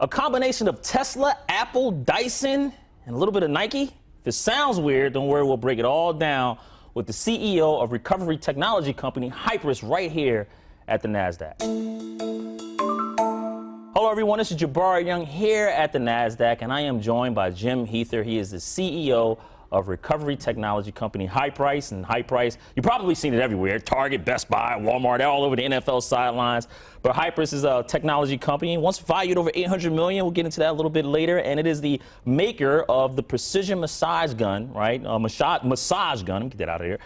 A combination of Tesla, Apple, Dyson, and a little bit of Nike? If it sounds weird, don't worry, we'll break it all down with the CEO of recovery technology company Hyperice right here at the Nasdaq. Hello everyone, this is Jabari Young here at the Nasdaq, and I am joined by Jim Huether. He is the CEO of recovery technology company Hyperice. And Hyperice, you've probably seen it everywhere: Target, Best Buy, Walmart, they're all over the NFL sidelines. But Hyperice is a technology company, once valued over $800 million. We'll get into that a little bit later. And it is the maker of the precision massage gun, right? Massage gun, let me get that out of here.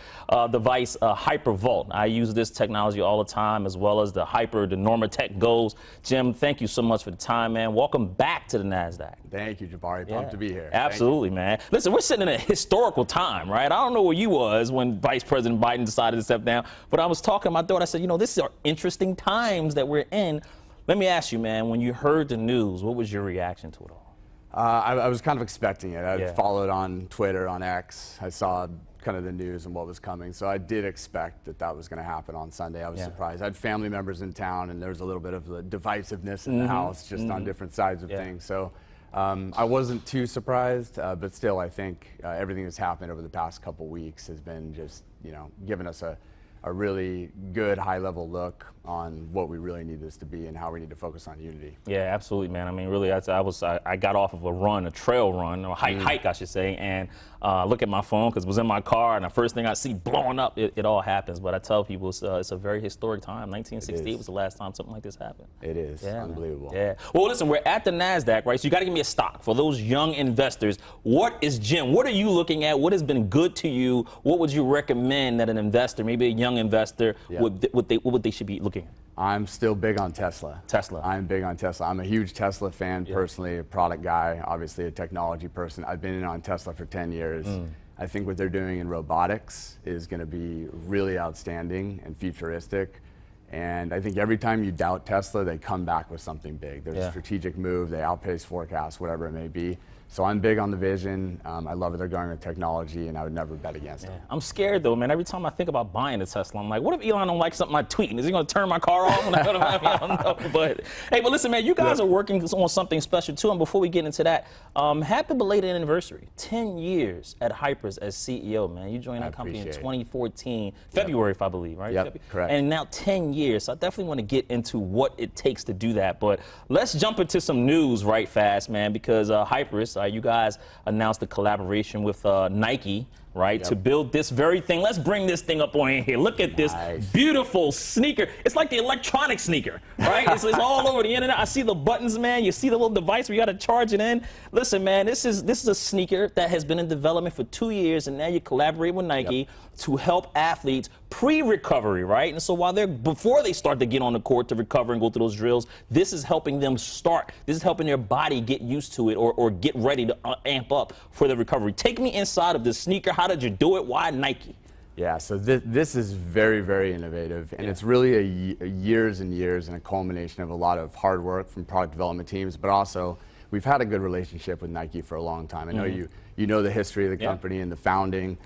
Device HyperVault. I use this technology all the time, as well as the Normatec Goes. Jim, thank you so much for the time, man. Welcome back to the Nasdaq. Thank you, Jabari. Pumped to be here. Absolutely, man. Listen, we're sitting in a historical time, right? I don't know where you was when Vice President Biden decided to step down, but I was talking to my daughter. I said, you know, this are interesting times that we're in. Let me ask you, man, when you heard the news, what was your reaction to it all? I was kind of expecting it. I followed on Twitter, on X. I saw kind of the news and what was coming. So I did expect that was going to happen on Sunday. I was surprised. I had family members in town, and there was a little bit of the divisiveness in the house, just on different sides of things. So I wasn't too surprised, but still, I think everything that's happened over the past couple weeks has been just, you know, giving us a really good high-level look on what we really need this to be and how we need to focus on unity. Yeah, absolutely, man. I mean, really, I got off of a trail run, or hike, I should say, and look at my phone because it was in my car, and the first thing I see blowing up, it all happens. But I tell people it's a very historic time. 1968 was the last time something like this happened. It is. Unbelievable. Yeah. Well, listen, we're at the Nasdaq, right? So you got to give me a stock for those young investors. What is Jim? What are you looking at? What has been good to you? What would you recommend that an investor, maybe a young investor, what they should be looking at? I'm still big on Tesla. I'm big on Tesla. I'm a huge Tesla fan personally, a product guy, obviously a technology person. I've been in on Tesla for 10 years. I think what they're doing in robotics is going to be really outstanding and futuristic. And I think every time you doubt Tesla, they come back with something big. There's a strategic move, they outpace forecasts, whatever it may be. So I'm big on the vision. I love it. They're going with technology, and I would never bet against them. I'm scared, though, man. Every time I think about buying a Tesla, I'm like, what if Elon don't like something I tweet? Is he going to turn my car off? I don't know. But hey, but listen, man, you guys are working on something special, too. And before we get into that, happy belated anniversary. 10 years at Hyperice as CEO, man. You joined our company in 2014, February, if I believe, right? Correct. And now 10 years. So I definitely want to get into what it takes to do that. But let's jump into some news right fast, man, because Hyperice, you guys announced a collaboration with Nike, right, to build this very thing. Let's bring this thing up on here. Look at this beautiful sneaker. It's like the electronic sneaker, right? it's all over the internet. I see the buttons, man. You see the little device where you got to charge it in. Listen, man, this is a sneaker that has been in development for 2 years, and now you collaborate with Nike to help athletes pre-recovery, right? And so before they start to get on the court to recover and go through those drills, this is helping them start. This is helping their body get used to it or get ready to amp up for the recovery. Take me inside of this sneaker. How did you do it? Why Nike? Yeah, so this is very, very innovative, and it's really a years and years and a culmination of a lot of hard work from product development teams, but also we've had a good relationship with Nike for a long time. I know you know the history of the company and the founding.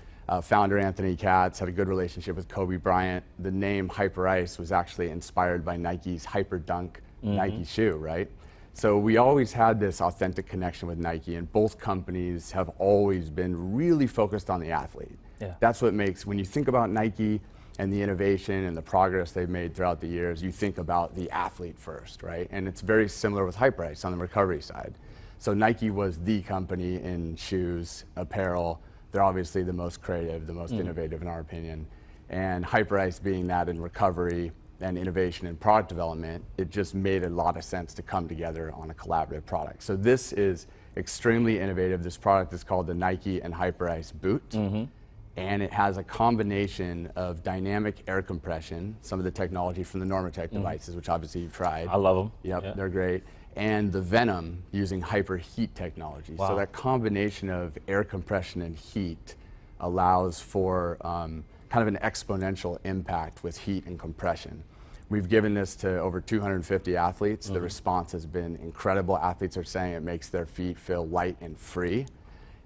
Founder Anthony Katz had a good relationship with Kobe Bryant. The name Hyperice was actually inspired by Nike's Hyper Dunk Nike shoe, right? So we always had this authentic connection with Nike, and both companies have always been really focused on the athlete. That's what makes, when you think about Nike and the innovation and the progress they've made throughout the years, you think about the athlete first, right? And it's very similar with Hyperice on the recovery side. So Nike was the company in shoes, apparel. They're obviously the most creative, the most innovative in our opinion. And Hyperice being that in recovery and innovation and product development, it just made a lot of sense to come together on a collaborative product. So this is extremely innovative. This product is called the Nike and Hyperice boot. And it has a combination of dynamic air compression, some of the technology from the Normatec devices, which obviously you've tried. I love them. Yep, they're great. And the Venom using hyperheat technology. So that combination of air compression and heat allows for kind of an exponential impact with heat and compression. We've given this to over 250 athletes. The response has been incredible. Athletes are saying it makes their feet feel light and free.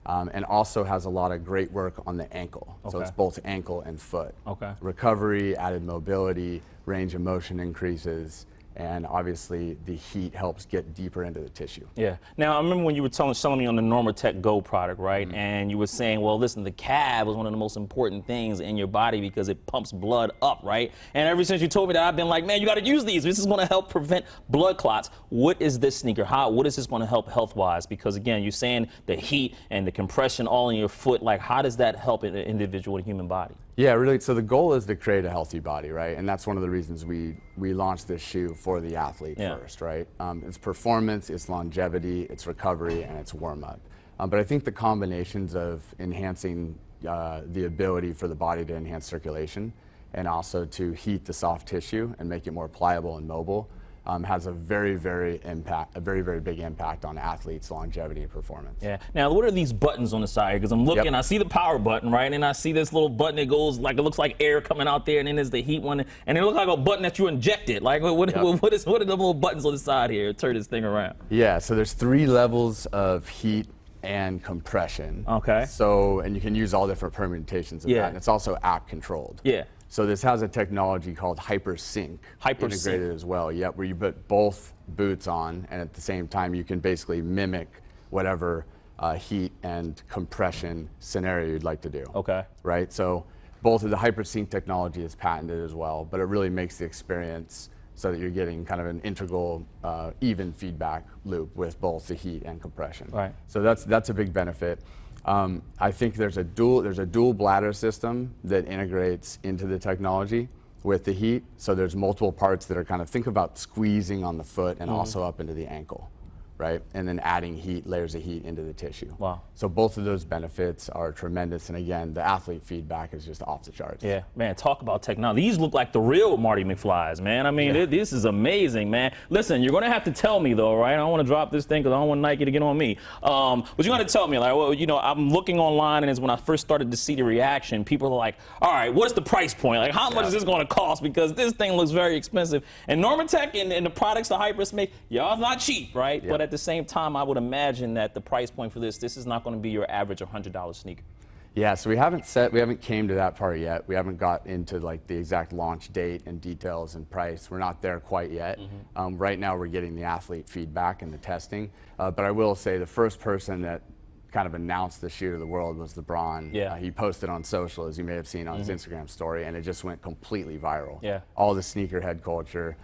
And also has a lot of great work on the ankle. So it's both ankle and foot. Recovery, added mobility, range of motion increases, And obviously, the heat helps get deeper into the tissue. Yeah. Now, I remember when you were selling me on the Normatec Go product, right? And you were saying, well, listen, the calf was one of the most important things in your body because it pumps blood up, right? And ever since you told me that, I've been like, man, you got to use these. This is going to help prevent blood clots. What is this sneaker? What is this going to help health-wise? Because, again, you're saying the heat and the compression all in your foot. Like, how does that help an individual, a human body? Yeah, really. So the goal is to create a healthy body, right? And that's one of the reasons we launched this shoe for the athlete first, right? It's performance, it's longevity, it's recovery, and it's warm-up. But I think the combinations of enhancing the ability for the body to enhance circulation and also to heat the soft tissue and make it more pliable and mobile has a very, very big impact on athletes' longevity and performance. Yeah. Now, what are these buttons on the side? Because I'm looking, I see the power button, right? And I see this little button that goes like, it looks like air coming out there, and then there's the heat one, and it looks like a button that you injected. Like, what are the little buttons on the side here? Turn this thing around. Yeah. So there's 3 levels of heat and compression. Okay. So, and you can use all different permutations of that, and it's also app controlled. Yeah. So this has a technology called Hypersync integrated as well. Yep, where you put both boots on, and at the same time you can basically mimic whatever heat and compression scenario you'd like to do. Okay. Right. So both of the Hypersync technology is patented as well, but it really makes the experience so that you're getting kind of an integral, even feedback loop with both the heat and compression. Right. So that's a big benefit. I think there's a dual bladder system that integrates into the technology with the heat. So there's multiple parts that are kind of, think about squeezing on the foot and also up into the ankle, right? And then adding layers of heat into the tissue. Wow. So both of those benefits are tremendous. And again, the athlete feedback is just off the charts. Yeah, man, talk about technology. These look like the real Marty McFlys, man. I mean, this is amazing, man. Listen, you're going to have to tell me, though, right? I don't want to drop this thing because I don't want Nike to get on me. But you're going to tell me, like, well, you know, I'm looking online, and it's when I first started to see the reaction, people are like, all right, what's the price point? Like, how much is this going to cost? Because this thing looks very expensive. And Normatec and the products the Hyperice make, y'all not cheap, right? But at the same time, I would imagine that the price point for this is not going to be your average $100 sneaker. Yeah, so we haven't came to that part yet. We haven't got into like the exact launch date and details and price. We're not there quite yet. Right now we're getting the athlete feedback and the testing. But I will say the first person that kind of announced the shoe to the world was LeBron. Yeah. He posted on social, as you may have seen on his Instagram story, and it just went completely viral. Yeah. All the sneakerhead culture.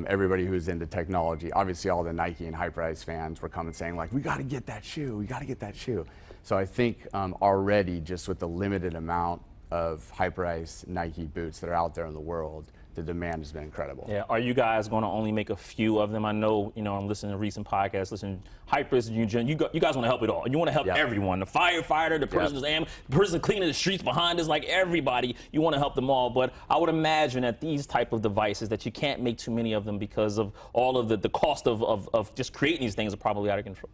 Everybody who's into technology, obviously all the Nike and Hyperice fans were coming saying like, we got to get that shoe, we got to get that shoe. So I think already just with the limited amount of Hyperice Nike boots that are out there in the world, the demand has been incredible. Yeah, are you guys going to only make a few of them? I know, you know, I'm listening to recent podcasts, listening to Hyperice, you guys want to help it all. You want to help everyone, the firefighter, the person the person cleaning the streets behind us, like everybody, you want to help them all. But I would imagine that these type of devices, that you can't make too many of them because of all of the cost of just creating these things are probably out of control.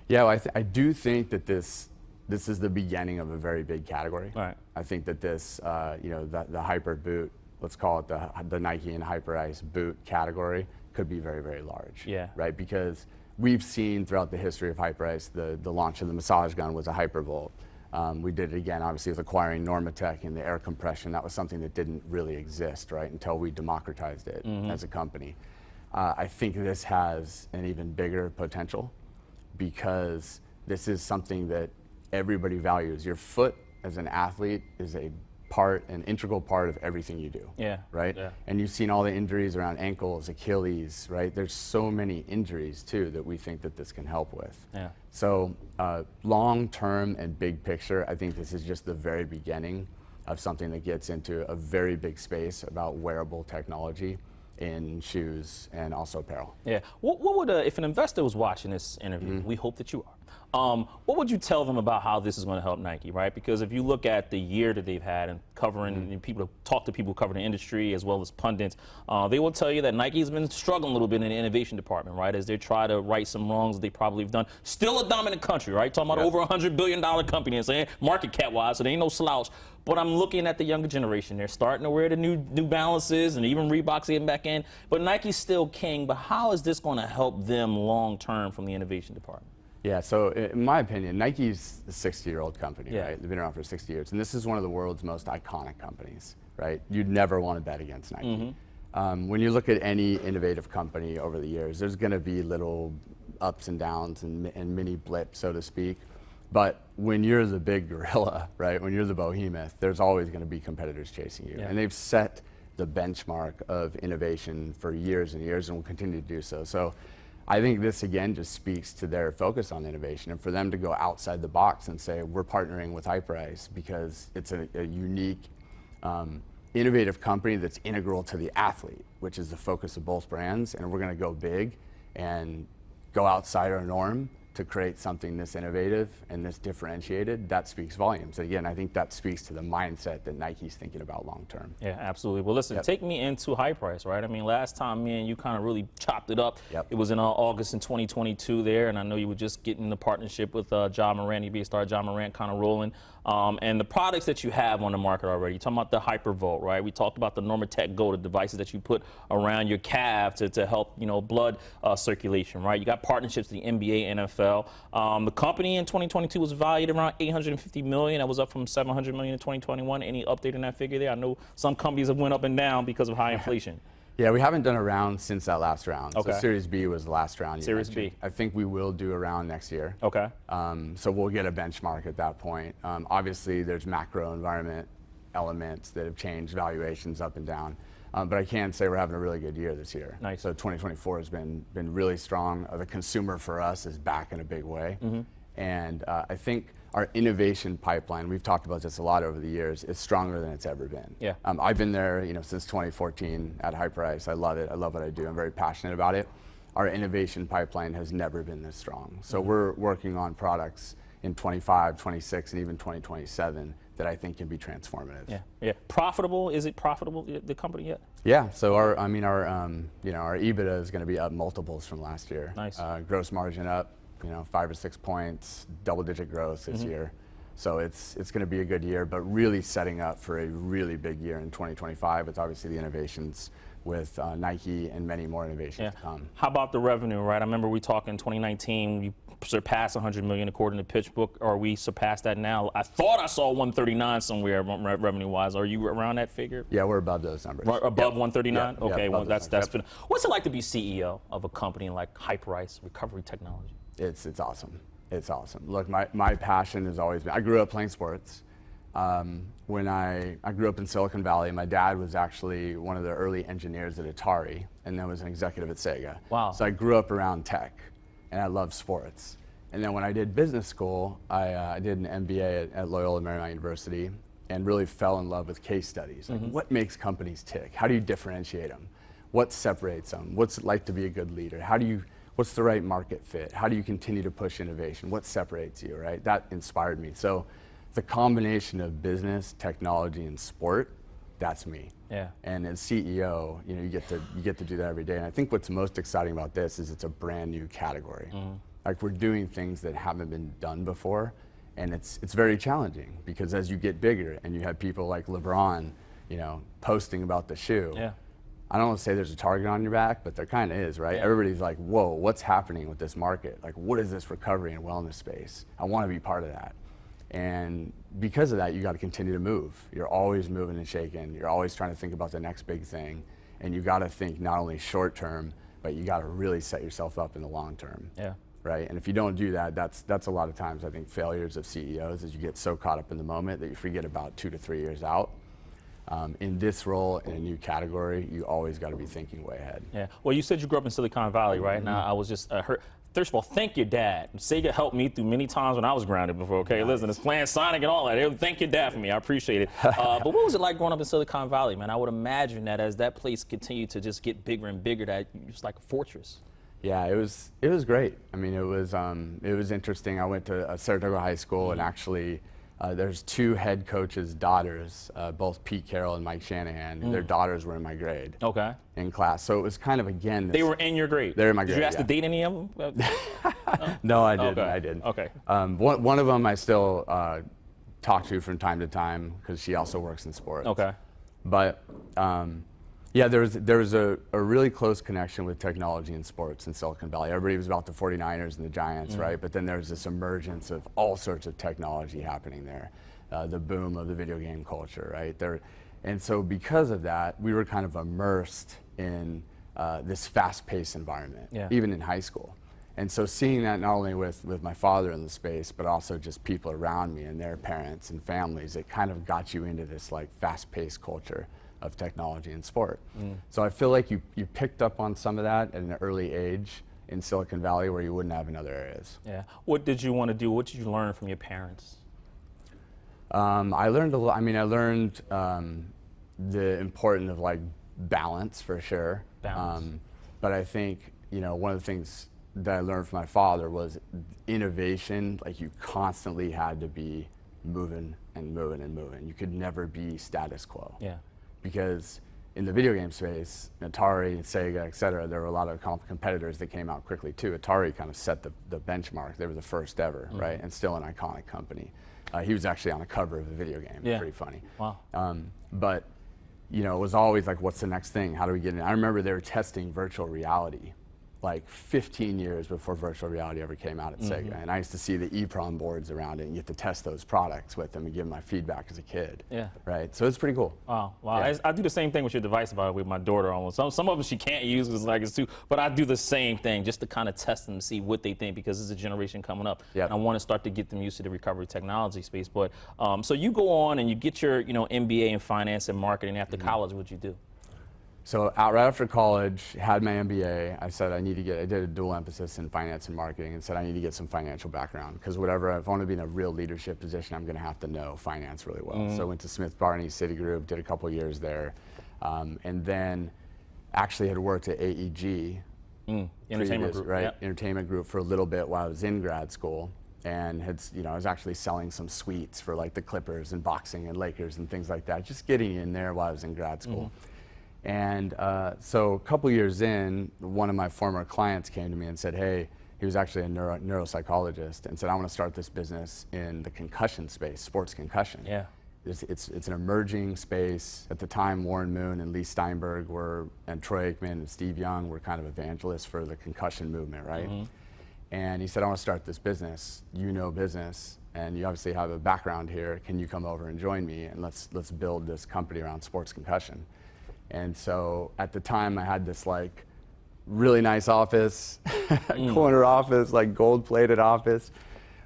Yeah, well, I do think that this is the beginning of a very big category. Right. I think that this, you know, the Hyper boot, let's call it the Nike and Hyperice boot category, could be very, very large. Yeah. Right, because we've seen throughout the history of Hyperice, the launch of the massage gun was a Hypervolt. We did it again, obviously, with acquiring Normatec and the air compression. That was something that didn't really exist, right, until we democratized it as a company. I think this has an even bigger potential because this is something that everybody values. Your foot as an athlete is an integral part of everything you do. Yeah. Right? Yeah. And you've seen all the injuries around ankles, Achilles, right? There's so many injuries too that we think that this can help with. Yeah. So long term and big picture, I think this is just the very beginning of something that gets into a very big space about wearable technology in shoes and also apparel. Yeah. What would, if an investor was watching this interview, we hope that you are, what would you tell them about how this is going to help Nike, right? Because if you look at the year that they've had and covering, and people talk to people who cover the industry as well as pundits, they will tell you that Nike's been struggling a little bit in the innovation department, right? As they try to right some wrongs that they probably have done. Still a dominant country, right? Talking about over $100 billion company and saying market cap wise, so they ain't no slouch. But I'm looking at the younger generation. They're starting to wear the new Balances, and even Reebok's getting back in. But Nike's still king. But how is this going to help them long term from the innovation department? Yeah, so in my opinion, Nike's a 60-year-old company, right? They've been around for 60 years. And this is one of the world's most iconic companies, right? You'd never want to bet against Nike. When you look at any innovative company over the years, there's going to be little ups and downs and mini blips, so to speak. But when you're the big gorilla, right, when you're the behemoth, there's always going to be competitors chasing you. Yeah. And they've set the benchmark of innovation for years and years and will continue to do so. So I think this, again, just speaks to their focus on innovation and for them to go outside the box and say, we're partnering with Hyperice because it's a unique, innovative company that's integral to the athlete, which is the focus of both brands. And we're going to go big and go outside our norm to create something this innovative and this differentiated. That speaks volumes. Again, I think that speaks to the mindset that Nike's thinking about long term. Yeah, absolutely. Well, listen, take me into Hyperice, right? I mean, last time me and you kind of really chopped it up. It was in August in 2022 there, and I know you were just getting the partnership with Ja Morant, NBA star Ja Morant, kind of rolling. And the products that you have on the market already, you're talking about the Hypervolt, right? We talked about the Normatec Go, the devices that you put around your calf to help, blood circulation, right? You got partnerships with the NBA, NFL. The company in 2022 was valued around $850 million. That was up from $700 million in 2021. Any update on that figure there? I know some companies have went up and down because of high inflation. Yeah, we haven't done a round since that last round. Okay. So Series B was the last round. Series B. I think we will do a round next year. Okay. So we'll get a benchmark at that point. Obviously, there's macro environment elements that have changed valuations up and down. But I can say we're having a really good year this year. Nice. So 2024 has been really strong. The consumer for us is back in a big way. And I think our innovation pipeline, we've talked about this a lot over the years, is stronger than it's ever been. Yeah. I've been there since 2014 at Hyperice. I love it. I love what I do. I'm very passionate about it. Our innovation pipeline has never been this strong. So we're working on products in 25, 26, and even 2027 that I think can be transformative. Yeah, yeah. Profitable? Is it profitable, the company yet? Yeah. So our EBITDA is going to be up multiples from last year. Nice. Gross margin up, 5 or 6 points, double-digit growth this year. So it's going to be a good year, but really setting up for a really big year in 2025 with obviously the innovations with Nike and many more innovations to come. How about the revenue, right? I remember we talked in 2019, we surpassed 100 million according to PitchBook. Are we surpassed that now? I thought I saw 139 somewhere revenue-wise. Are you around that figure? Yeah, we're above those numbers. Right, above 139? Yeah, okay, well that's been. What's it like to be CEO of a company like Hyperice Recovery Technology? It's awesome. It's awesome. Look, my passion has always been, I grew up playing sports. When I grew up in Silicon Valley, my dad was actually one of the early engineers at Atari and then was an executive at Sega. Wow. So I grew up around tech and I love sports. And then when I did business school, I did an MBA at Loyola Marymount University and really fell in love with case studies. Like what makes companies tick? How do you differentiate them? What separates them? What's it like to be a good leader? What's the right market fit? How do you continue to push innovation? What separates you, right? That inspired me. So the combination of business, technology, and sport, that's me. Yeah. And as CEO, you get to do that every day. And I think what's most exciting about this is it's a brand new category. Like we're doing things that haven't been done before, and it's very challenging because as you get bigger and you have people like LeBron, posting about the shoe. Yeah. I don't want to say there's a target on your back, but there kind of is, right? Yeah. Everybody's like, whoa, what's happening with this market? Like, what is this recovery and wellness space? I want to be part of that. And because of that, you got to continue to move. You're always moving and shaking. You're always trying to think about the next big thing. And you got to think not only short term, but you got to really set yourself up in the long term. Yeah. Right? And if you don't do that, that's a lot of times, I think, failures of CEOs is you get so caught up in the moment that you forget about 2 to 3 years out. In this role, in a new category, you always got to be thinking way ahead. Yeah. Well, you said you grew up in Silicon Valley, right? Now, I was just heard. First of all, thank your dad. Sega helped me through many times when I was grounded before. Okay, nice. Listen, it's playing Sonic and all that. Thank your dad for me. I appreciate it. But what was it like growing up in Silicon Valley, man? I would imagine that as that place continued to just get bigger and bigger, that it was like a fortress. Yeah, it was great. I mean, it was interesting. I went to Saratoga High School, and actually. There's 2 head coaches' daughters, both Pete Carroll and Mike Shanahan. Their daughters were in my grade. Okay. In class, so it was kind of again. They were in your grade. They're in my grade. Did you ask to date any of them? No, I didn't. Okay. I didn't. Okay. One of them I still talk to from time to time because she also works in sports. Okay. But yeah, there was a really close connection with technology and sports in Silicon Valley. Everybody was about the 49ers and the Giants, right? But then there's this emergence of all sorts of technology happening there. The boom of the video game culture, right? And so because of that, we were kind of immersed in this fast-paced environment, even in high school. And so seeing that not only with my father in the space, but also just people around me and their parents and families, it kind of got you into this like fast-paced culture of technology and sport. So I feel like you picked up on some of that at an early age in Silicon Valley where you wouldn't have in other areas. Yeah. What did you want to do? What did you learn from your parents? I learned a lot. I mean, I learned the importance of like balance for sure. Balance. But I think, you know, one of the things that I learned from my father was innovation. Like you constantly had to be moving and moving and moving. You could never be status quo. Yeah. Because in the video game space, Atari, Sega, et cetera, there were a lot of competitors that came out quickly too. Atari kind of set the benchmark. They were the first ever, right? And still an iconic company. He was actually on the cover of a video game. Yeah. Pretty funny. Wow. But you know, it was always like, what's the next thing? How do we get in? I remember they were testing virtual reality like 15 years before virtual reality ever came out at Sega. And I used to see the EEPROM boards around it and get to test those products with them and give them my feedback as a kid. Yeah. Right, so it's pretty cool. Wow, wow. Yeah. I do the same thing with your device about it with my daughter almost. Some of them she can't use because like it's too, but I do the same thing just to kind of test them to see what they think because there's a generation coming up. Yep. And I want to start to get them used to the recovery technology space. But so you go on and you get your MBA in finance and marketing after college, what'd you do? So right after college, had my MBA, I said I did a dual emphasis in finance and marketing and said I need to get some financial background because if I want to be in a real leadership position, I'm going to have to know finance really well. So I went to Smith Barney, Citigroup, did a couple years there, and then actually had worked at AEG, Entertainment group, right? Yep. Entertainment group for a little bit while I was in grad school. And I was actually selling some suites for like the Clippers and boxing and Lakers and things like that, just getting in there while I was in grad school. And so a couple years in, one of my former clients came to me and said, hey, he was actually a neuropsychologist, and said, I want to start this business in the concussion space, sports concussion. Yeah. It's an emerging space. At the time, Warren Moon and Lee Steinberg and Troy Aikman and Steve Young were kind of evangelists for the concussion movement, right? And he said, I want to start this business. You know business, and you obviously have a background here. Can you come over and join me, and let's build this company around sports concussion? And so at the time I had this like really nice office, corner office, like gold-plated office,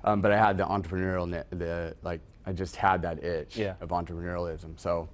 but I had the entrepreneurial, I just had that itch of entrepreneurialism. So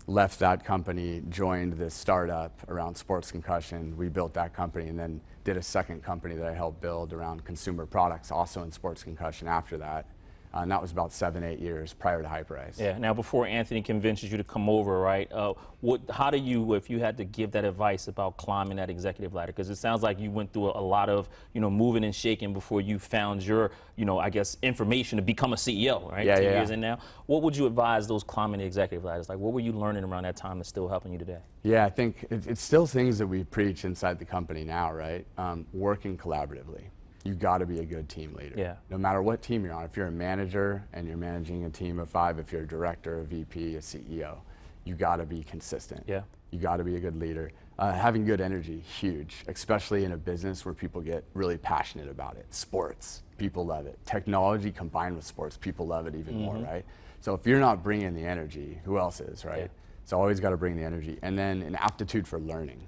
left that company, joined this startup around sports concussion. We built that company and then did a second company that I helped build around consumer products, also in sports concussion after that. And that was about 7-8 years prior to Hyperice. Yeah. Now, before Anthony convinces you to come over, right? How do you, if you had to give that advice about climbing that executive ladder? Because it sounds like you went through a lot of, moving and shaking before you found your, I guess, information to become a CEO, right? Yeah, 10 years in now. What would you advise those climbing the executive ladders? Like, what were you learning around that time that's still helping you today? Yeah, I think it's still things that we preach inside the company now, right? Working collaboratively. You've got to be a good team leader. Yeah. No matter what team you're on. If you're a manager and you're managing a team of 5, if you're a director, a VP, a CEO, you got to be consistent. Yeah. You got to be a good leader. Having good energy, huge, especially in a business where people get really passionate about it. Sports, people love it. Technology combined with sports, people love it even more, right? So if you're not bringing the energy, who else is, right? Yeah. So always got to bring the energy. And then an aptitude for learning.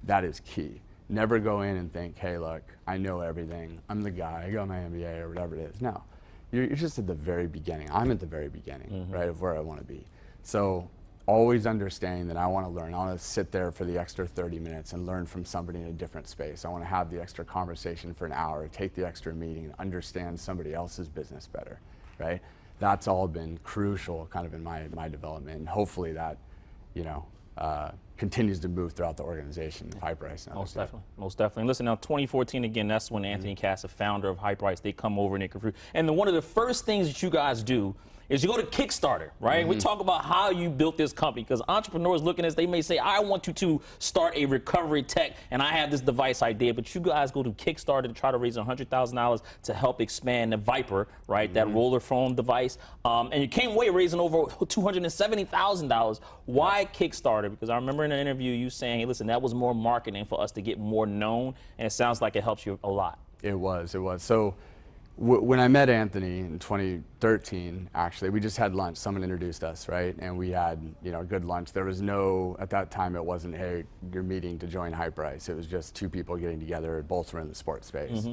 That is key. Never go in and think, hey, look, I know everything. I'm the guy. I got my MBA or whatever it is. No, you're just at the very beginning. I'm at the very beginning, right, of where I want to be. So always understanding that I want to learn. I want to sit there for the extra 30 minutes and learn from somebody in a different space. I want to have the extra conversation for an hour, take the extra meeting, and understand somebody else's business better, right? That's all been crucial kind of in my development. And hopefully that, continues to move throughout the organization of Hyperice. Most definitely, most definitely. And listen, now 2014 again, that's when Anthony Cass, the founder of Hyperice, they come over and they recruit. And one of the first things that you guys do is you go to Kickstarter, right? We talk about how you built this company because entrepreneurs looking at this, they may say, I want you to start a recovery tech and I have this device idea, but you guys go to Kickstarter to try to raise $100,000 to help expand the Viper, right? That roller foam device. And you came away raising over $270,000. Why Kickstarter? Because I remember in an interview you saying, hey, listen, that was more marketing for us to get more known, and it sounds like it helps you a lot. It was. So When I met Anthony in 2013, actually, we just had lunch. Someone introduced us, right? And we had, a good lunch. There was no, at that time, it wasn't, hey, you're meeting to join Hyperice. It was just two people getting together. Both were in the sports space.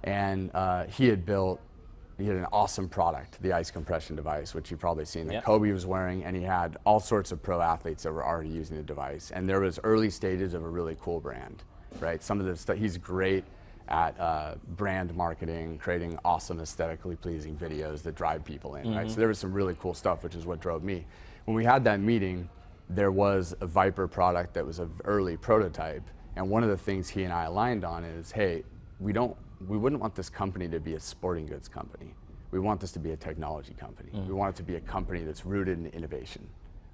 And he had an awesome product, the ice compression device, which you've probably seen that Kobe was wearing, and he had all sorts of pro athletes that were already using the device. And there was early stages of a really cool brand, right? Some of the stuff, he's great at brand marketing, creating awesome, aesthetically pleasing videos that drive people in, right? So there was some really cool stuff, which is what drove me. When we had that meeting, there was a Viper product that was an early prototype, and one of the things he and I aligned on is, hey, we wouldn't want this company to be a sporting goods company. We want this to be a technology company. We want it to be a company that's rooted in innovation,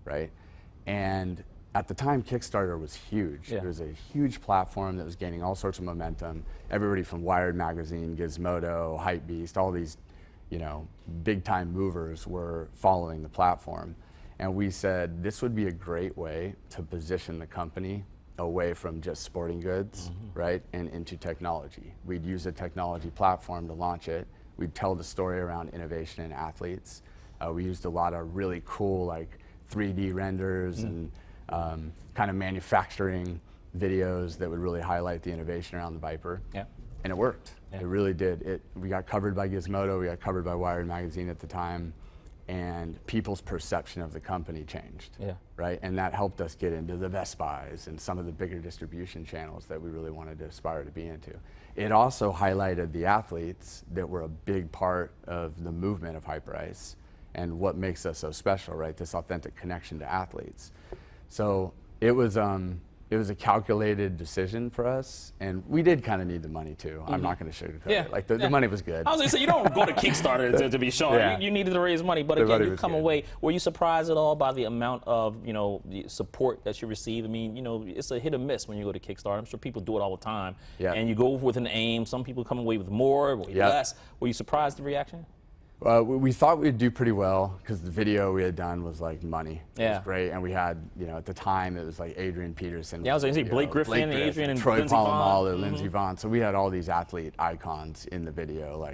right? And at the time, Kickstarter was huge. It was a huge platform that was gaining all sorts of momentum. Everybody from Wired Magazine, Gizmodo, Hypebeast, all these, big time movers were following the platform. And we said, this would be a great way to position the company away from just sporting goods, right, and into technology. We'd use a technology platform to launch it. We'd tell the story around innovation and athletes. We used a lot of really cool, 3D renders and kind of manufacturing videos that would really highlight the innovation around the Viper. And it worked. It really did. We got covered by Gizmodo, we got covered by Wired Magazine at the time, and people's perception of the company changed, right? And that helped us get into the Best Buys and some of the bigger distribution channels that we really wanted to aspire to be into. It also highlighted the athletes that were a big part of the movement of Hyperice and what makes us so special, right? This authentic connection to athletes. So it was a calculated decision for us, and we did kind of need the money too. I'm not going to sugarcoat it. The money was good. I was going to say, you don't go to Kickstarter to be shown. You needed to raise money, but again, you come away. Were you surprised at all by the amount of the support that you receive? I mean, it's a hit or miss when you go to Kickstarter. I'm sure people do it all the time, and you go with an aim. Some people come away with more, less. Were you surprised at the reaction? We thought we'd do pretty well because the video we had done was money. It was great, and we had, at the time it was Adrian Peterson. I was going to say Blake Griffin, Adrian, and Troy Lindsey Polamalu, Lindsey Vonn. So we had all these athlete icons in the video,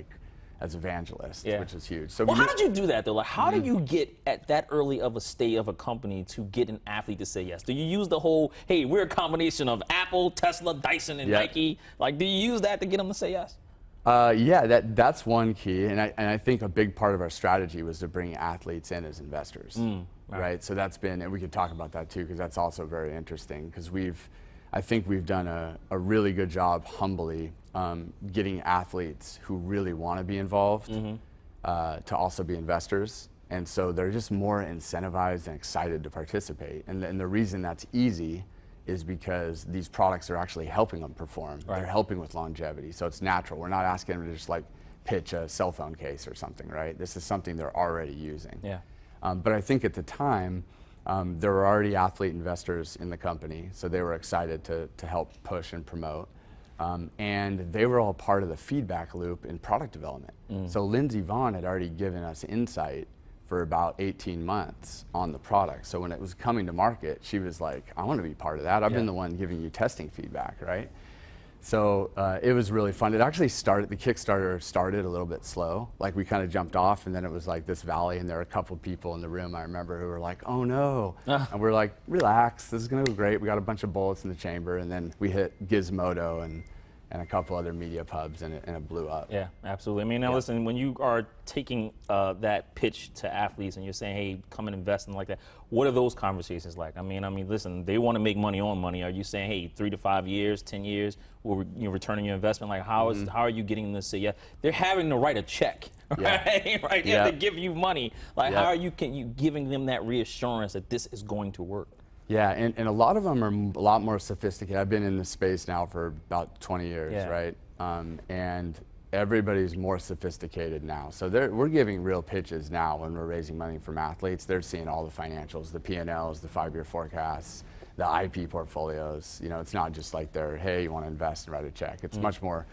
as evangelists, which was huge. So how did you do that though? How do you get at that early of a state of a company to get an athlete to say yes? Do you use the whole, hey, we're a combination of Apple, Tesla, Dyson, and Nike? Do you use that to get them to say yes? That's one key, and I think a big part of our strategy was to bring athletes in as investors, right? So that's been, and we could talk about that too, because that's also very interesting, because I think we've done a really good job humbly getting athletes who really want to be involved to also be investors, and so they're just more incentivized and excited to participate, and the reason that's easy is because these products are actually helping them perform. They're helping with longevity, so it's natural. We're not asking them to just pitch a cell phone case or something, right? This is something they're already using. But I think at the time, there were already athlete investors in the company, so they were excited to help push and promote. And they were all part of the feedback loop in product development. So Lindsey Vonn had already given us insight for about 18 months on the product. So when it was coming to market, she was like, I want to be part of that. I've been the one giving you testing feedback, right? So it was really fun. It actually started, the Kickstarter started a little bit slow. We kind of jumped off, and then it was this valley, and there were a couple people in the room, I remember, who were like, oh no. And we're like, relax, this is gonna go great. We got a bunch of bullets in the chamber, and then we hit Gizmodo and a couple other media pubs, and it blew up. Yeah, absolutely. I mean, now listen, when you are taking that pitch to athletes and you're saying, hey, come and invest and like that, what are those conversations like? I mean, listen, they want to make money on money. Are you saying, hey, 3 to 5 years, 10 years, will returning your investment? How are you getting them to say, they're having to write a check, right? Right? They have to give you money. How are you giving them that reassurance that this is going to work? Yeah, and a lot of them are a lot more sophisticated. I've been in this space now for about 20 years, right? And everybody's more sophisticated now. So we're giving real pitches now when we're raising money from athletes. They're seeing all the financials, the P&Ls, the 5-year forecasts, the IP portfolios. It's not just hey, you want to invest and write a check. It's much more,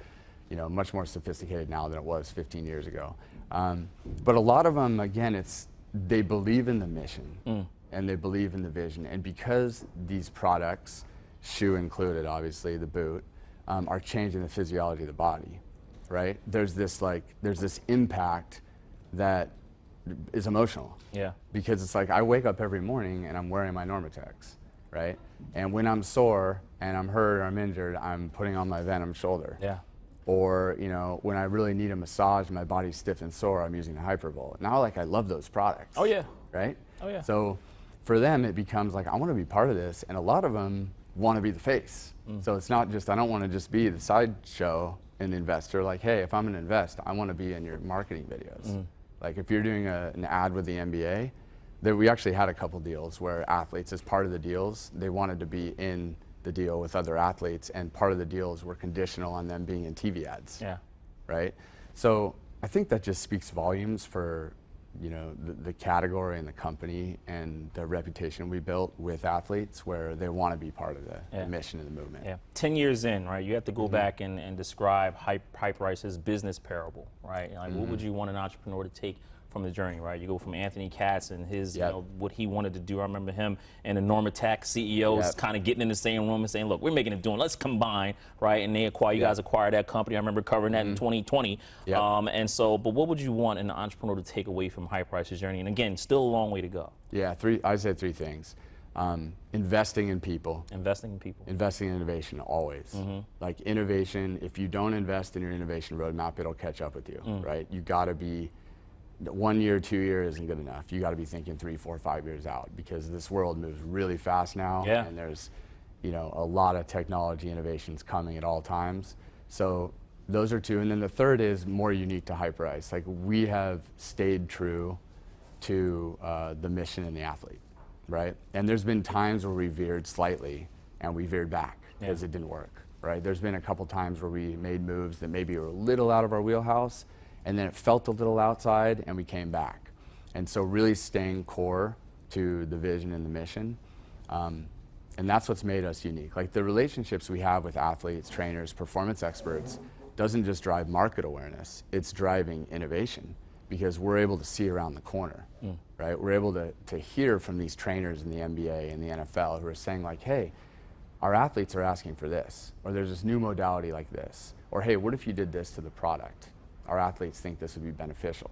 much more sophisticated now than it was 15 years ago. But a lot of them, again, they believe in the mission. And they believe in the vision. And because these products, shoe included, obviously, the boot, are changing the physiology of the body, right? There's this impact that is emotional. Yeah. Because it's like I wake up every morning and I'm wearing my Normatex, right? And when I'm sore and I'm hurt or I'm injured, I'm putting on my Venom shoulder. Yeah. Or, you know, when I really need a massage and my body's stiff and sore, I'm using the Hypervolt. Now, like, I love those products. Oh, yeah. Right? Oh, yeah. So for them, it becomes like, I want to be part of this. And a lot of them want to be the face. So it's not just, I don't want to just be the sideshow and investor. Like, hey, if I'm going to invest, I want to be in your marketing videos. Like, if you're doing an ad with the NBA, we actually had a couple deals where athletes, as part of the deals, they wanted to be in the deal with other athletes, and part of the deals were conditional on them being in TV ads. Yeah. Right? So I think that just speaks volumes for, you know, the category and the company and the reputation we built with athletes, where they want to be part of the mission and the movement. Yeah. 10 years in, right? You have to go back and describe Hyperice's business parable, right? Like, what would you want an entrepreneur to take from the journey, right? You go from Anthony Katz and his, you know, what he wanted to do. I remember him and the Normatec CEOs kind of getting in the same room and saying, look, we're making a doing, let's combine, right? And they acquire, you guys acquired that company. I remember covering that in 2020. And so, but what would you want an entrepreneur to take away from Hyperice's journey? And again, still a long way to go. Yeah, I said three things. Investing in people. Investing in people. Investing in innovation, always. Like, innovation, if you don't invest in your innovation roadmap, it'll catch up with you, right? You gotta be, 1 year, 2 years isn't good enough. You got to be thinking 3, 4, 5 years out, because this world moves really fast now, and there's, you know, a lot of technology innovations coming at all times. So those are two, and then the third is more unique to Hyperice. Like, we have stayed true to the mission and the athlete, right? And there's been times where we veered slightly and we veered back because it didn't work, right? There's been a couple times where we made moves that maybe were a little out of our wheelhouse, and then it felt a little outside, and we came back. And so really staying core to the vision and the mission. And that's what's made us unique. Like, the relationships we have with athletes, trainers, performance experts doesn't just drive market awareness, it's driving innovation, because we're able to see around the corner, right? We're able to hear from these trainers in the NBA and the NFL who are saying, like, hey, our athletes are asking for this, or there's this new modality like this, or hey, what if you did this to the product? Our athletes think this would be beneficial.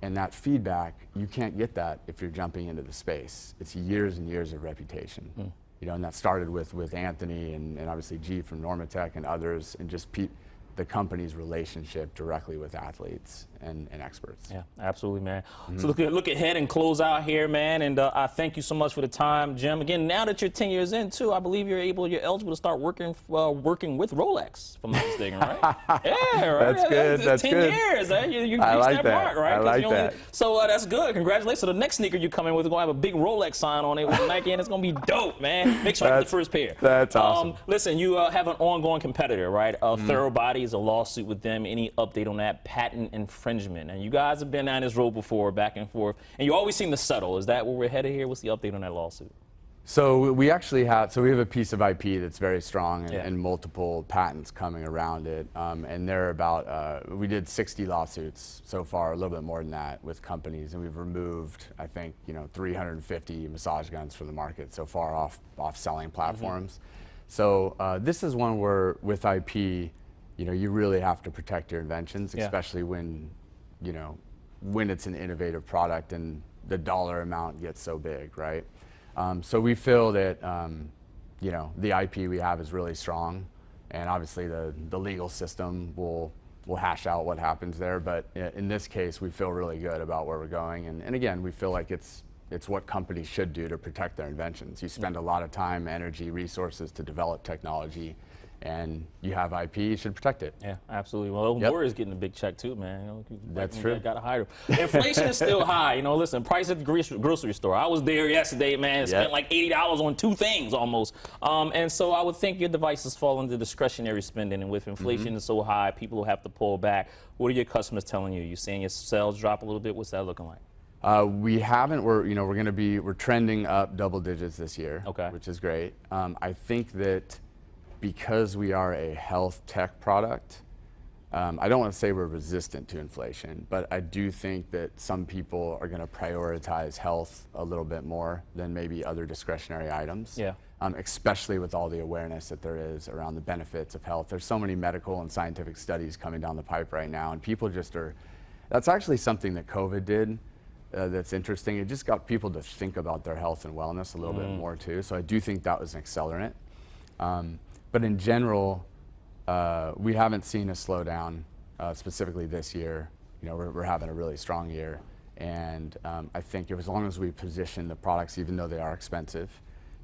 And that feedback, you can't get that if you're jumping into the space. It's years and years of reputation. You know, and that started with Anthony and obviously G from Normatec and others, and just the company's relationship directly with athletes and experts. Yeah, absolutely, man. So look ahead and close out here, man. And I thank you so much for the time, Jim. Again, now that you're 10 years in, too, I believe you're eligible to start working with Rolex, if I'm not mistaken, right? Yeah, right. That's good. That's 10 10 years. You I reached like that that. mark, right? I like that. So that's good. Congratulations. So the next sneaker you come in with is going to have a big Rolex sign on it with Nike, and it's going to be dope, man. Make sure I get the first pair. That's awesome. Listen, you have an ongoing competitor, right? Thorough Body is a lawsuit with them. Any update on that? Patent infringement. And you guys have been down this road before, back and forth, and you always seem to settle. Is that where we're headed here? What's the update on that lawsuit? So we actually have, we have a piece of IP that's very strong, and multiple patents coming around it. And they're about, we did 60 lawsuits so far, a little bit more than that, with companies, and we've removed, I think, 350 massage guns from the market so far off selling platforms. So this is one where, with IP, you really have to protect your inventions, especially when, when it's an innovative product and the dollar amount gets so big, right? So we feel that, the IP we have is really strong, and obviously the legal system will hash out what happens there. But in this case, we feel really good about where we're going, and again, we feel like it's what companies should do to protect their inventions. You spend a lot of time, energy, resources to develop technology, and you have IP, you should protect it. Yeah, absolutely. Well, Warrior's getting a big check too, man. That's true. Got to hire them. Inflation is still high. Listen, price at the grocery store. I was there yesterday, man. Spent like $80 on 2 things almost. And so I would think your devices fall into discretionary spending, and with inflation is so high, people will have to pull back. What are your customers telling you? You seeing your sales drop a little bit? What's that looking like? We haven't. We're trending up double digits this year, which is great. I think that because we are a health tech product, I don't want to say we're resistant to inflation, but I do think that some people are going to prioritize health a little bit more than maybe other discretionary items. Yeah. Especially with all the awareness that there is around the benefits of health. There's so many medical and scientific studies coming down the pipe right now, and people just are, that's actually something that COVID did that's interesting. It just got people to think about their health and wellness a little bit more too. So I do think that was an accelerant. But in general, we haven't seen a slowdown specifically this year. You know, we're having a really strong year. And I think as long as we position the products, even though they are expensive,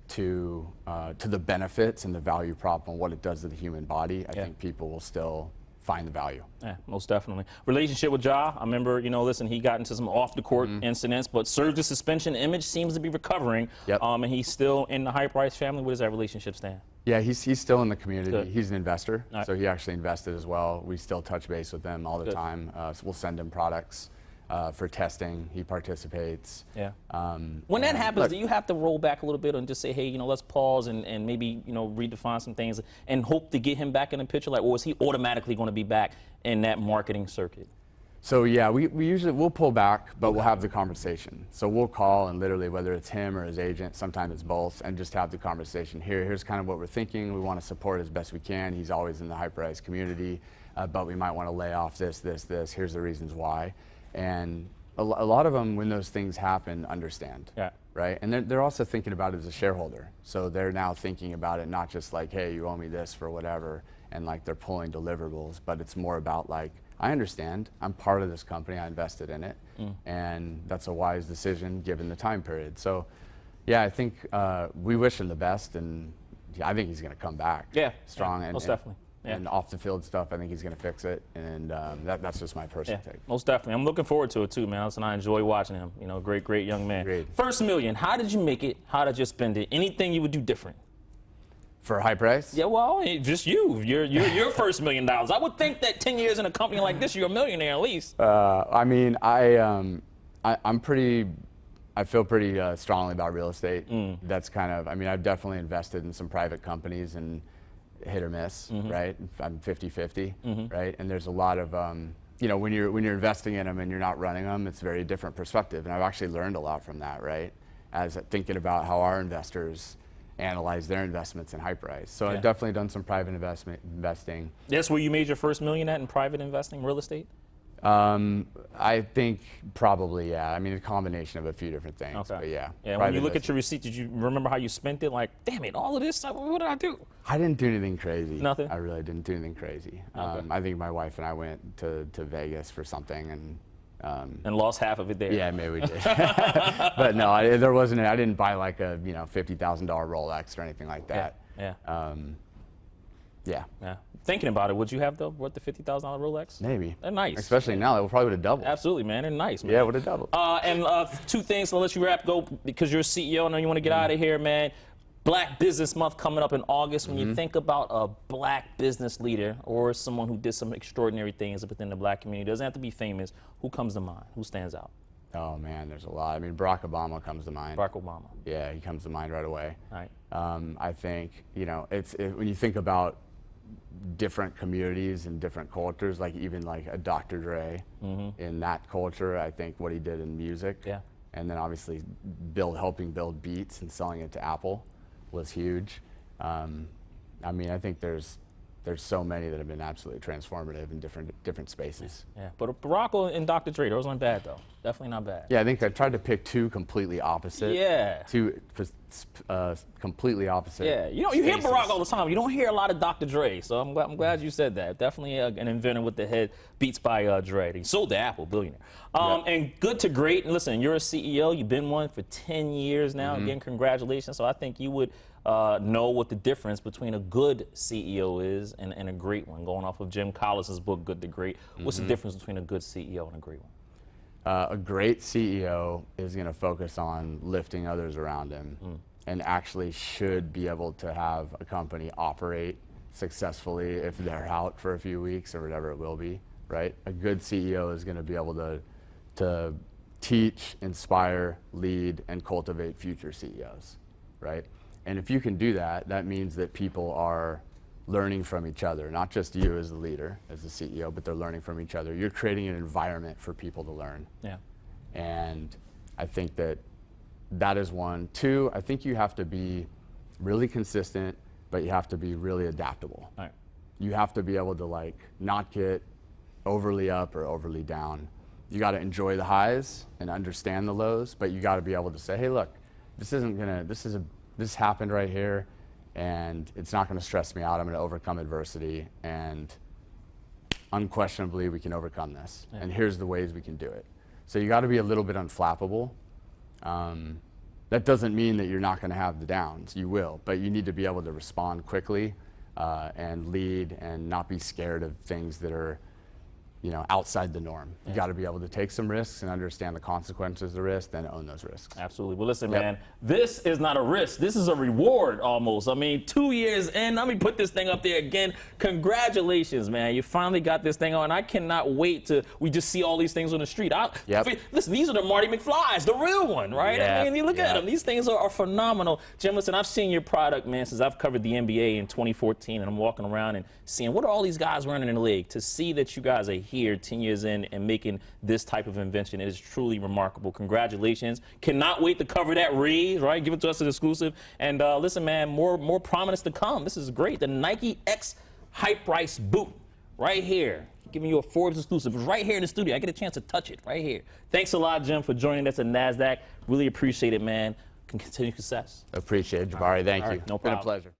to the benefits and the value prop on what it does to the human body, I think people will still find the value. Yeah, most definitely. Relationship with Ja, I remember, you know, listen, he got into some off the court incidents, but served the suspension. Image seems to be recovering. Yep. And he's still in the Hyperice family. Where does that relationship stand? Yeah, he's still in the community. Good. He's an investor, Right. so he actually invested as well. We still touch base with him all the Good. time. So we'll send him products for testing. He participates. Yeah. When that happens, look, do you have to roll back a little bit and just say, hey, you know, let's pause and maybe, you know, redefine some things and hope to get him back in the picture? Like, or is he automatically going to be back in that marketing circuit? So yeah, we usually, we'll pull back, but we'll have the conversation. So we'll call and literally, whether it's him or his agent, sometimes it's both, and just have the conversation. Here's kind of what we're thinking. We want to support as best we can. He's always in the Hyperice community, but we might want to lay off this. Here's the reasons why. And a lot of them, when those things happen, understand. Yeah. Right? And they're also thinking about it as a shareholder. So they're now thinking about it not just like, hey, you owe me this for whatever, and like they're pulling deliverables, but it's more about like, I understand, I'm part of this company, I invested in it, and that's a wise decision given the time period. So yeah, I think we wish him the best, and I think he's going to come back strong. Most definitely. Yeah. And off the field stuff, I think he's going to fix it, and that's just my personal take. Most definitely. I'm looking forward to it too, man. And I enjoy watching him. You know, great young man. Great. First million, how did you make it? How did you spend it? Anything you would do different? For Hyperice? Yeah, well, just you. Your first $1 million. I would think that 10 years in a company like this, you're a millionaire at least. I mean, I'm pretty. I feel pretty strongly about real estate. That's kind of. I mean, I've definitely invested in some private companies and hit or miss, right? I'm 50-50, right? And there's a lot of. You know, when you're investing in them and you're not running them, it's a very different perspective. And I've actually learned a lot from that, right? As thinking about how our investors analyze their investments in Hyperice. So I've definitely done some private investing. That's where you made your first $1 million at in private investing, real estate? I think probably, yeah. I mean, a combination of a few different things, but yeah. Yeah, when you look at your receipt, did you remember how you spent it? Like, damn it, all of this, what did I do? I didn't do anything crazy. Nothing? I really didn't do anything crazy. Okay. I think my wife and I went to Vegas for something and lost half of it there. Yeah, maybe we did. But no, I didn't buy like a $50,000 Rolex or anything like that. Yeah. Yeah. Yeah. Thinking about it, would you have the $50,000 Rolex? Maybe. They're nice. Especially now, it probably would have doubled. Absolutely, man. They're nice, man. Yeah, it would have doubled. And two things to let you wrap go, because you're a CEO. I know you want to get out of here, man. Black Business Month coming up in August. When you think about a black business leader or someone who did some extraordinary things within the black community, doesn't have to be famous, who comes to mind? Who stands out? Oh man, there's a lot. I mean, Barack Obama comes to mind. Barack Obama. Yeah, he comes to mind right away. Right. I think, when you think about different communities and different cultures, like even like a Dr. Dre in that culture, I think what he did in music, and then obviously helping build Beats and selling it to Apple was huge. I mean, I think there's so many that have been absolutely transformative in different spaces. Yeah, but Barack and Dr. Dre, those aren't bad though. Definitely not bad. Yeah, I think I tried to pick two completely opposite. Yeah. Two completely opposite. Yeah, you hear Barack all the time. You don't hear a lot of Dr. Dre, so I'm glad you said that. Definitely an inventor with the head. Beats by Dre. He sold to Apple, billionaire. And good to great. And listen, you're a CEO. You've been one for 10 years now. Again, congratulations. So I think you would know what the difference between a good CEO is and a great one. Going off of Jim Collins's book, Good to Great. What's the difference between a good CEO and a great one? A great CEO is going to focus on lifting others around him and actually should be able to have a company operate successfully if they're out for a few weeks or whatever it will be, right? A good CEO is going to be able to teach, inspire, lead, and cultivate future CEOs, right? And if you can do that, that means that people are learning from each other, not just you as the leader, as the CEO, but they're learning from each other. You're creating an environment for people to learn. Yeah. And I think that is one. Two, I think you have to be really consistent, but you have to be really adaptable. All right. You have to be able to like not get overly up or overly down. You got to enjoy the highs and understand the lows, but you got to be able to say, hey, look, this happened right here, and it's not going to stress me out. I'm going to overcome adversity, and unquestionably we can overcome this. Yeah. And here's the ways we can do it. So you got to be a little bit unflappable. That doesn't mean that you're not going to have the downs. You will, but you need to be able to respond quickly and lead and not be scared of things that are, outside the norm. Yeah. You got to be able to take some risks and understand the consequences of the risk, then own those risks. Absolutely. Well, listen, man, this is not a risk. This is a reward almost. I mean, 2 years in, let me put this thing up there again. Congratulations, man. You finally got this thing on. I cannot wait we just see all these things on the street. Listen, these are the Marty McFlys, the real one, right? Yeah. I mean, you look at them. These things are phenomenal. Jim, listen, I've seen your product, man, since I've covered the NBA in 2014, and I'm walking around and seeing what are all these guys running in the league. To see that you guys are here 10 years in and making this type of invention, it is truly remarkable. Congratulations. Cannot wait to cover that raise, right? Give it to us as exclusive. And listen, man, more prominence to come. This is great. The Nike X Hyperice boot right here. Giving you a Forbes exclusive right here in the studio. I get a chance to touch it right here. Thanks a lot, Jim, for joining us at Nasdaq. Really appreciate it, man. Continue success. Appreciate it, Jabari. Thank you. No problem. It's been a pleasure.